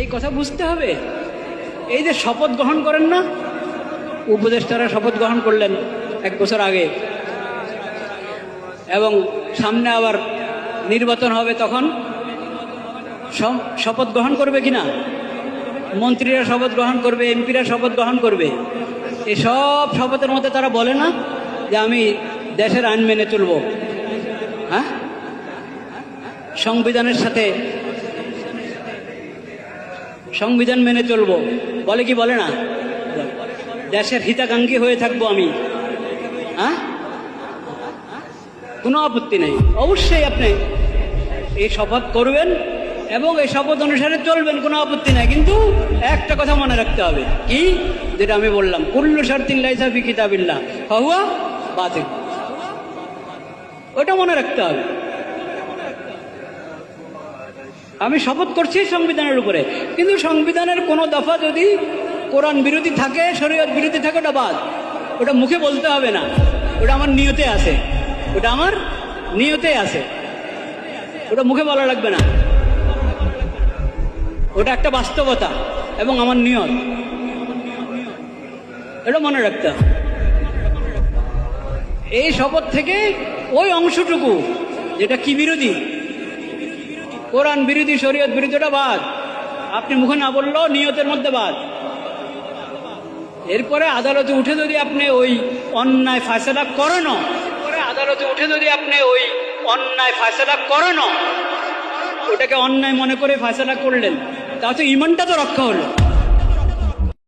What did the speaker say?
এই কথা বুঝতে হবে। এই যে শপথ গ্রহণ করেন না, উপদেষ্টারা শপথ গ্রহণ করলেন 1 বছর আগে, এবং সামনে আবার নির্বাচন হবে, তখন শপথ গ্রহণ করবে কিনা? মন্ত্রীরা শপথ গ্রহণ করবে, এমপিরা শপথ গ্রহণ করবে। এই সব শপথের মধ্যে তারা বলে না যে আমি দেশের আইন মেনে চলব, হ্যাঁ, সংবিধানের সাথে সংবিধান মেনে চলবো, বলে কি বলে না? দেশের হিতাকাঙ্ক্ষী হয়ে থাকবো আমি, হ্যাঁ, কোনো আপত্তি নেই। অবশ্যই আপনি এই শপথ করবেন এবং এই শপথ অনুসারে চলবেন, কোনো আপত্তি নাই। কিন্তু একটা কথা মনে রাখতে হবে, কি? যেটা আমি বললাম, কুল্লু শারতিন লাইসা ফি কিতাবিল্লাহ ফাহুয়া বাতিল। ওটা মনে রাখতে হবে। আমি শপথ করছি সংবিধানের উপরে, কিন্তু সংবিধানের কোনো দফা যদি কোরআন বিরোধী থাকে, শরীয়ত বিরোধী থাকে, ওটা বাদ। ওটা মুখে বলতে হবে না, ওটা আমার নিয়তে আছে, ওটা আমার নিয়তে আছে, ওটা মুখে বলা লাগবে না। ওটা একটা বাস্তবতা এবং আমার নিয়ত, এটা মনে রাখতে হবে। এই শপথ থেকে ওই অংশটুকু যেটা কি বিরোধী, কোরআন বিরোধী, শরীয়ত বিরোধী, ওটা বাদ। আপনি মুখে না বললেও নিয়তের মধ্যে বাদ। এরপরে আদালতে উঠে যদি আপনি ওই অন্যায় ফায়সালা করেন, আদালতে উঠে যদি আপনি ওই অন্যায় ফায়সালা করেন, ওটাকে অন্যায় মনে করে ফায়সালা করলেন, তাহলে ইমানটা তো রক্ষা হলো।